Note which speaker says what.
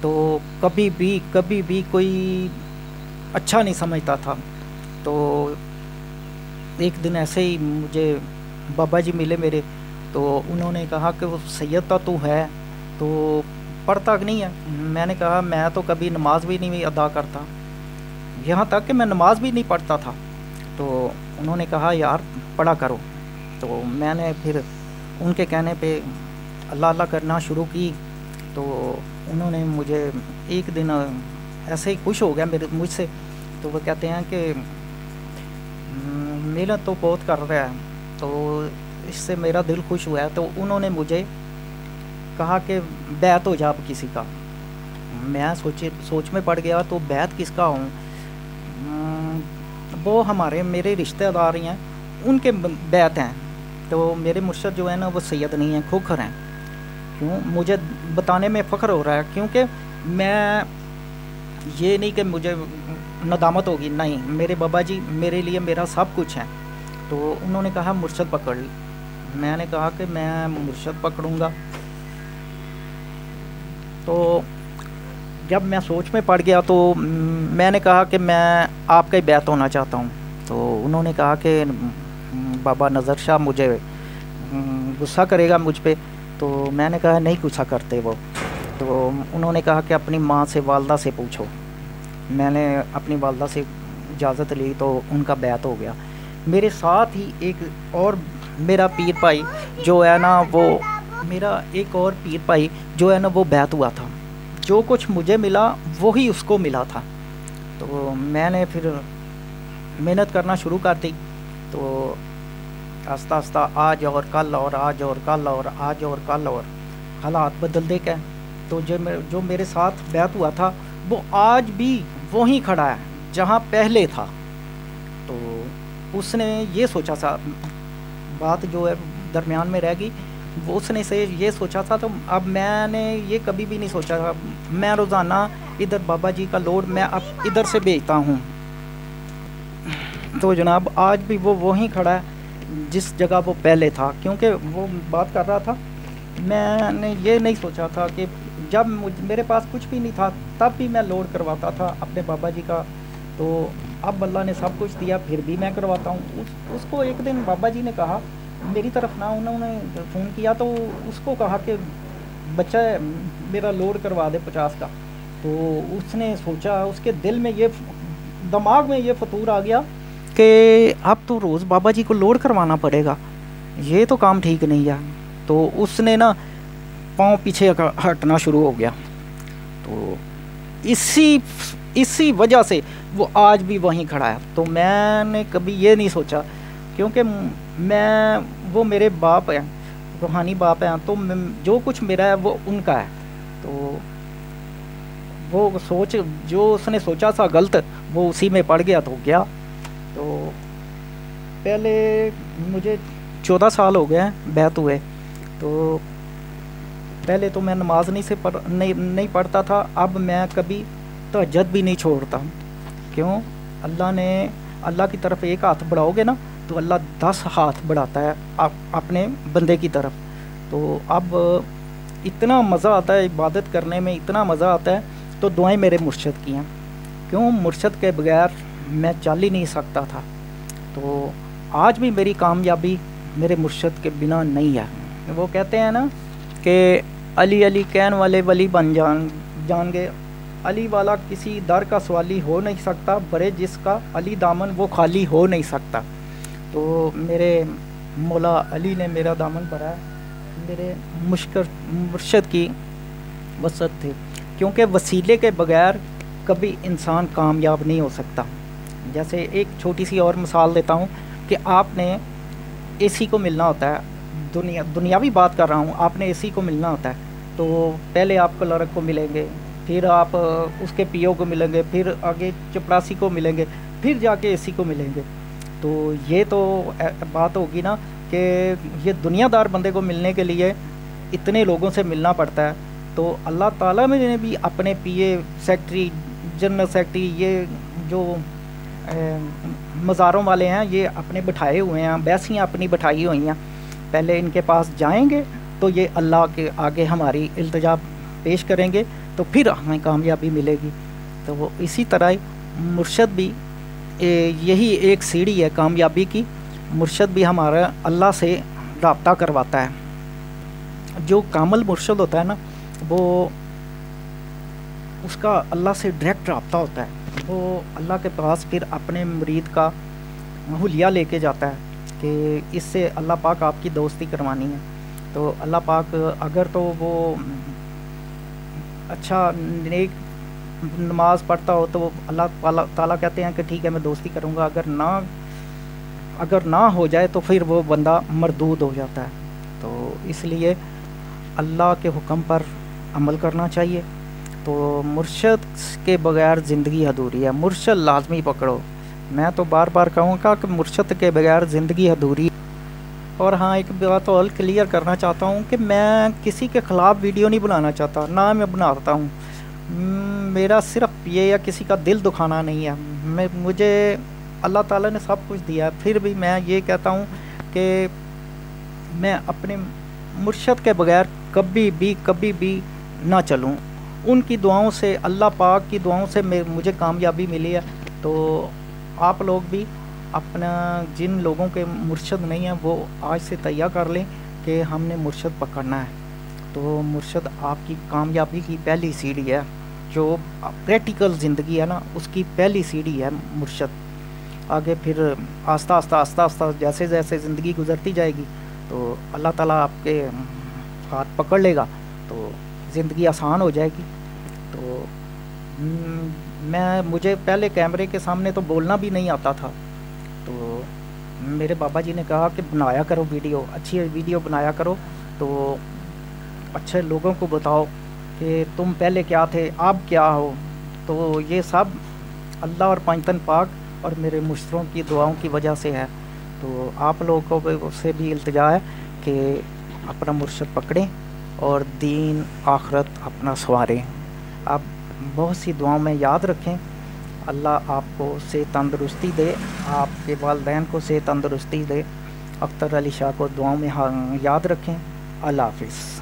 Speaker 1: تو کبھی بھی کوئی اچھا نہیں سمجھتا تھا. تو ایک دن ایسے ہی مجھے بابا جی ملے میرے, تو انہوں نے کہا کہ وہ سید تو ہے تو پڑھتا نہیں ہے. میں نے کہا میں تو کبھی نماز بھی نہیں ادا کرتا, یہاں تک کہ میں نماز بھی نہیں پڑھتا تھا. تو انہوں نے کہا یار پڑھا کرو. تو میں نے پھر ان کے کہنے پہ اللہ اللہ کرنا شروع کی. تو انہوں نے مجھے ایک دن ایسے ہی خوش ہو گیا مجھ سے. تو وہ کہتے ہیں کہ محنت تو بہت کر رہا ہے, تو اس سے میرا دل خوش ہوا ہے. تو انہوں نے مجھے کہا کہ بیعت ہو جا اب کسی کا. میں سوچ میں پڑ گیا تو بیعت کس کا ہوں. وہ میرے رشتہ دار ہیں, ان کے بیعت ہیں. تو میرے مرشد جو ہے نا وہ سید نہیں ہیں, کھوکھر ہیں. کیوں مجھے بتانے میں فخر ہو رہا ہے, کیونکہ میں یہ نہیں کہ مجھے ندامت ہوگی, نہیں, میرے بابا جی میرے لیے میرا سب کچھ ہے. تو انہوں نے کہا مرشد پکڑ لی. میں نے کہا کہ میں مرشد پکڑوں گا. تو جب میں سوچ میں پڑ گیا تو میں نے کہا کہ میں آپ کا ہی بیعت ہونا چاہتا ہوں. تو انہوں نے کہا کہ بابا نظر شاہ مجھے غصہ کرے گا مجھ پہ. تو میں نے کہا نہیں غصہ کرتے وہ. تو انہوں نے کہا کہ اپنی ماں سے, والدہ سے پوچھو. میں نے اپنی والدہ سے اجازت لی تو ان کا بیعت ہو گیا. میرے ساتھ ہی ایک اور میرا پیر بھائی جو ہے نا, وہ میرا ایک اور پیر بھائی جو ہے نا وہ بیعت ہوا تھا. جو کچھ مجھے ملا وہی اس کو ملا تھا. تو میں نے پھر محنت کرنا شروع کر دی. تو آہستہ آہستہ آج اور کل اور آج اور کل اور آج اور کل اور حالات بدلتے گئے. تو جو میرے ساتھ بیعت ہوا تھا وہ آج بھی وہیں کھڑا ہے جہاں پہلے تھا. تو اس نے یہ سوچا تھا, بات جو ہے درمیان میں رہ گئی, وہ اس نے سے یہ سوچا تھا. تو اب میں نے یہ کبھی بھی نہیں سوچا تھا. میں روزانہ ادھر بابا جی کا لوڈ میں اب ادھر سے بھیجتا ہوں. تو جناب آج بھی وہ وہیں کھڑا ہے جس جگہ وہ پہلے تھا. کیونکہ وہ بات کر رہا تھا, میں نے یہ نہیں سوچا تھا کہ جب میرے پاس کچھ بھی نہیں تھا تب بھی میں لوڈ کرواتا تھا اپنے بابا جی کا. تو اب اللہ نے سب کچھ دیا پھر بھی میں کرواتا ہوں. اس کو ایک دن بابا جی نے کہا میری طرف نہ, انہوں نے فون کیا تو اس کو کہا کہ بچہ میرا لوڈ کروا دے 50 کا. تو اس نے سوچا, اس کے دل میں یہ دماغ میں یہ فطور آ گیا کہ اب تو روز بابا جی کو لوڈ کروانا پڑے گا, یہ تو کام ٹھیک نہیں ہے. تو اس نے نا پاؤں پیچھے ہٹنا شروع ہو گیا. تو اسی وجہ سے وہ آج بھی وہیں کھڑا ہے. تو میں نے کبھی یہ نہیں سوچا, کیونکہ وہ میرے باپ ہیں, روحانی باپ ہیں. تو جو کچھ میرا ہے وہ ان کا ہے. تو وہ جو اس نے سوچا تھا غلط, وہ اسی میں پڑ گیا تو گیا. تو پہلے مجھے 14 سال ہو گئے ہیں بیعت ہوئے. تو پہلے تو میں نماز نہیں پڑھتا تھا. اب میں کبھی تہجد بھی نہیں چھوڑتا. کیوں؟ اللہ کی طرف ایک ہاتھ بڑھاؤ گے نا تو اللہ 10 ہاتھ بڑھاتا ہے اپنے بندے کی طرف. تو اب اتنا مزہ آتا ہے عبادت کرنے میں, اتنا مزہ آتا ہے. تو دعائیں میرے مرشد کی ہیں. کیوں؟ مرشد کے بغیر میں چل ہی نہیں سکتا تھا. تو آج بھی میری کامیابی میرے مرشد کے بنا نہیں ہے. وہ کہتے ہیں نا کہ علی علی کہن والے ولی بن جان گے. علی والا کسی در کا سوالی ہو نہیں سکتا, برے جس کا علی دامن وہ خالی ہو نہیں سکتا. تو میرے مولا علی نے میرا دامن بھرا ہے, میرے مرشد کی وسعت تھی. کیونکہ وسیلے کے بغیر کبھی انسان کامیاب نہیں ہو سکتا. جیسے ایک چھوٹی سی اور مثال دیتا ہوں کہ آپ نے اے سی کو ملنا ہوتا ہے, دنیاوی بات کر رہا ہوں, آپ نے اے سی کو ملنا ہوتا ہے. تو پہلے آپ کلرک کو ملیں گے, پھر آپ اس کے پی او کو ملیں گے, پھر آگے چپڑاسی کو ملیں گے, پھر جا کے اے سی کو ملیں گے. تو یہ تو بات ہوگی نا کہ یہ دنیا دار بندے کو ملنے کے لیے اتنے لوگوں سے ملنا پڑتا ہے. تو اللہ تعالیٰ نے بھی اپنے پی اے, سیکٹری, جنرل سیکٹری, یہ جو مزاروں والے ہیں یہ اپنے بٹھائے ہوئے ہیں, بیسیاں اپنی بٹھائی ہوئی ہیں. پہلے ان کے پاس جائیں گے تو یہ اللہ کے آگے ہماری التجا پیش کریں گے. تو پھر ہمیں کامیابی ملے گی. تو وہ اسی طرح مرشد بھی یہی ایک سیڑھی ہے کامیابی کی. مرشد بھی ہمارا اللہ سے رابطہ کرواتا ہے. جو کامل مرشد ہوتا ہے نا وہ اس کا اللہ سے ڈائریکٹ رابطہ ہوتا ہے. وہ اللہ کے پاس پھر اپنے مرید کا حلیہ لے کے جاتا ہے کہ اس سے اللہ پاک آپ کی دوستی کروانی ہے. تو اللہ پاک اگر تو وہ اچھا نیک نماز پڑھتا ہو تو اللہ تعالیٰ کہتے ہیں کہ ٹھیک ہے میں دوستی کروں گا. اگر نہ ہو جائے تو پھر وہ بندہ مردود ہو جاتا ہے. تو اس لیے اللہ کے حکم پر عمل کرنا چاہیے. تو مرشد کے بغیر زندگی ادھوری ہے. مرشد لازمی پکڑو. میں تو بار بار کہوں گا کہ مرشد کے بغیر زندگی ادھوری. اور ہاں ایک بات اور کلیئر کرنا چاہتا ہوں کہ میں کسی کے خلاف ویڈیو نہیں بنانا چاہتا، نہ میں بناتا ہوں. میرا صرف یہ یا کسی کا دل دکھانا نہیں ہے. مجھے اللہ تعالیٰ نے سب کچھ دیا ہے، پھر بھی میں یہ کہتا ہوں کہ میں اپنے مرشد کے بغیر کبھی بھی نہ چلوں. ان کی دعاؤں سے، اللہ پاک کی دعاؤں سے مجھے کامیابی ملی ہے. تو آپ لوگ بھی اپنا جن لوگوں کے مرشد نہیں ہیں وہ آج سے تیار کر لیں کہ ہم نے مرشد پکڑنا ہے. تو مرشد آپ کی کامیابی کی پہلی سیڑھی ہے. جو پریکٹیکل زندگی ہے نا اس کی پہلی سیڑھی ہے مرشد. آگے پھر آہستہ آہستہ جیسے جیسے زندگی گزرتی جائے گی تو اللہ تعالیٰ آپ کے ہاتھ پکڑ لے گا تو زندگی آسان ہو جائے گی. تو مجھے پہلے کیمرے کے سامنے تو بولنا بھی نہیں آتا تھا. تو میرے بابا جی نے کہا کہ بنایا کرو ویڈیو، اچھی ویڈیو بنایا کرو تو اچھے لوگوں کو بتاؤ کہ تم پہلے کیا تھے اب کیا ہو. تو یہ سب اللہ اور پنجتن پاک اور میرے مشتروں کی دعاؤں کی وجہ سے ہے. تو آپ لوگوں کو سے بھی التجا ہے کہ اپنا مرشد پکڑیں اور دین آخرت اپنا سنواریں. آپ بہت سی دعاؤں میں یاد رکھیں. اللہ آپ کو صحت تندرستی دے، آپ کے والدین کو صحت تندرستی دے. اختر علی شاہ کو دعاؤں میں یاد رکھیں. اللہ حافظ.